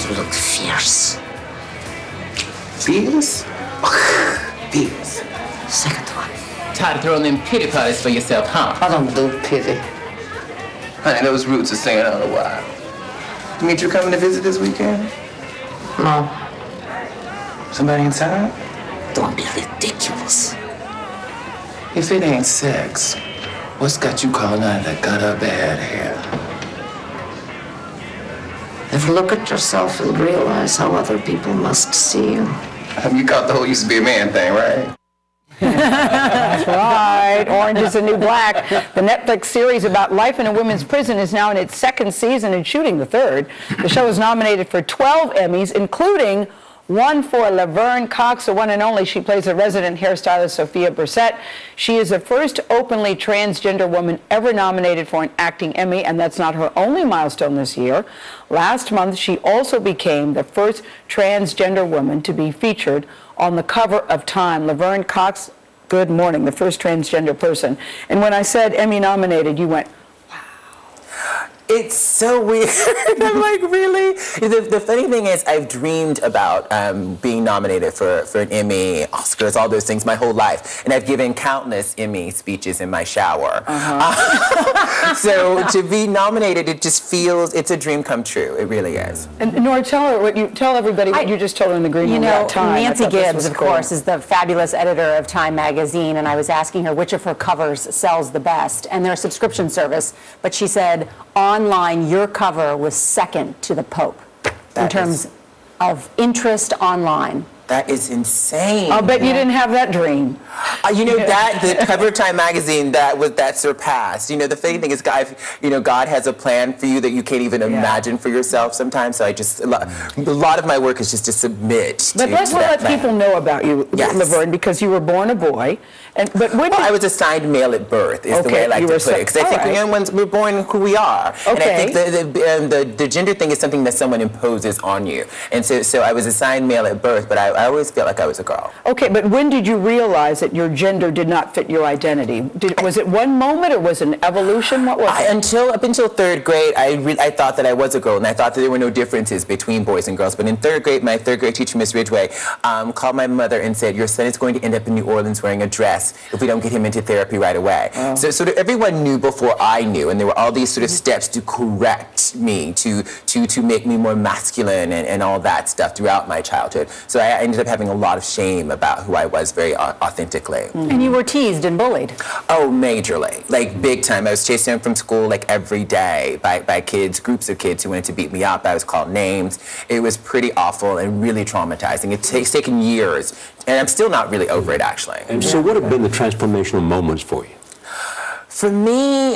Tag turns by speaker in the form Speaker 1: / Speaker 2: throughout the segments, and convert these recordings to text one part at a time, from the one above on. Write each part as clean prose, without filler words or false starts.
Speaker 1: You look fierce.
Speaker 2: Fierce? Fierce.
Speaker 1: Second one.
Speaker 3: Tired of throwing them pity parties for yourself, huh?
Speaker 1: I don't do pity.
Speaker 2: Honey, those roots are singing all the while. Demetri coming to visit this weekend?
Speaker 1: No.
Speaker 2: Somebody inside?
Speaker 1: Don't be ridiculous.
Speaker 2: If it ain't sex, what's got you calling out that got her bad hair?
Speaker 1: Ever look at yourself and realize how other people must see you?
Speaker 2: You caught the whole used to be a man thing, right?
Speaker 4: That's right. Orange is the New Black. The Netflix series about life in a women's prison is now in its second season and shooting the third. The show is nominated for 12 Emmys, including one for Laverne Cox, the one and only. She plays a resident hairstylist, Sophia Brissett. She is the first openly transgender woman ever nominated for an acting Emmy, and that's not her only milestone this year. Last month, she also became the first transgender woman to be featured on the cover of Time. Laverne Cox, good morning, the first transgender person. And when I said Emmy nominated, you went,
Speaker 5: it's so weird. I'm like, really? The funny thing is, I've dreamed about being nominated for an Emmy, Oscars, all those things my whole life. And I've given countless Emmy speeches in my shower. So to be nominated, it just feels, it's a dream come true. It really is.
Speaker 4: And Nora, tell everybody what you just told her in the green room about Time.
Speaker 6: Nancy Gibbs, of course, is the fabulous editor of Time magazine, and I was asking her which of her covers sells the best, and they're a subscription service, but she said, online, your cover was second to the Pope in terms of interest online.
Speaker 5: That is insane.
Speaker 4: I'll bet you didn't have that dream.
Speaker 5: You know, the cover of Time magazine that surpassed. You know, the funny thing is, God has a plan for you that you can't even imagine for yourself sometimes. So a lot of my work is just to submit.
Speaker 4: But let's let people know about you, Laverne, because you were born a boy. But when
Speaker 5: I was assigned male at birth, is the way I like to put it. Because I think we're born who we are. And I think the gender thing is something that someone imposes on you. And so I was assigned male at birth, but I always felt like I was a girl.
Speaker 4: Okay, but when did you realize that your gender did not fit your identity? Was it one moment or was it an evolution? What was it?
Speaker 5: Up until third grade, I thought that I was a girl, and I thought that there were no differences between boys and girls. But in third grade, my third grade teacher, Miss Ridgway, called my mother and said, your son is going to end up in New Orleans wearing a dress if we don't get him into therapy right away. Oh. So sort of everyone knew before I knew, and there were all these sort of steps to correct me, to make me more masculine and all that stuff throughout my childhood. So I ended up having a lot of shame about who I was very authentically.
Speaker 6: And you were teased and bullied.
Speaker 5: Oh, majorly, like big time. I was chased home from school like every day by kids, groups of kids who wanted to beat me up. I was called names. It was pretty awful and really traumatizing. It's taken years, and I'm still not really over it, actually.
Speaker 7: And so what have been the transformational moments for you?
Speaker 5: For me,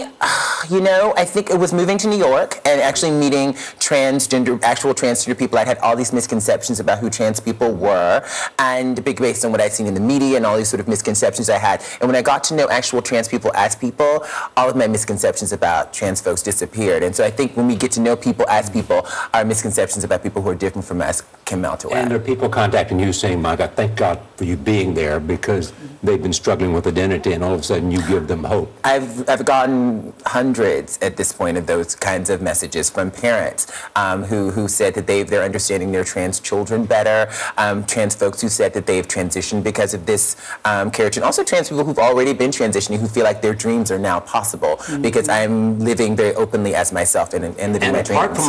Speaker 5: you know, I think it was moving to New York and actually meeting actual transgender people. I'd had all these misconceptions about who trans people were, and based on what I'd seen in the media and all these sort of misconceptions I had. And when I got to know actual trans people as people, all of my misconceptions about trans folks disappeared. And so I think when we get to know people as people, our misconceptions about people who are different from us can melt away.
Speaker 7: And are people contacting you saying, my God, thank God for you being there, because they've been struggling with identity, and all of a sudden you give them hope?
Speaker 5: I've gotten hundreds at this point of those kinds of messages from parents who said that they're understanding their trans children better, trans folks who said that they've transitioned because of this character, and also trans people who've already been transitioning who feel like their dreams are now possible because I'm living very openly as myself and living my dreams.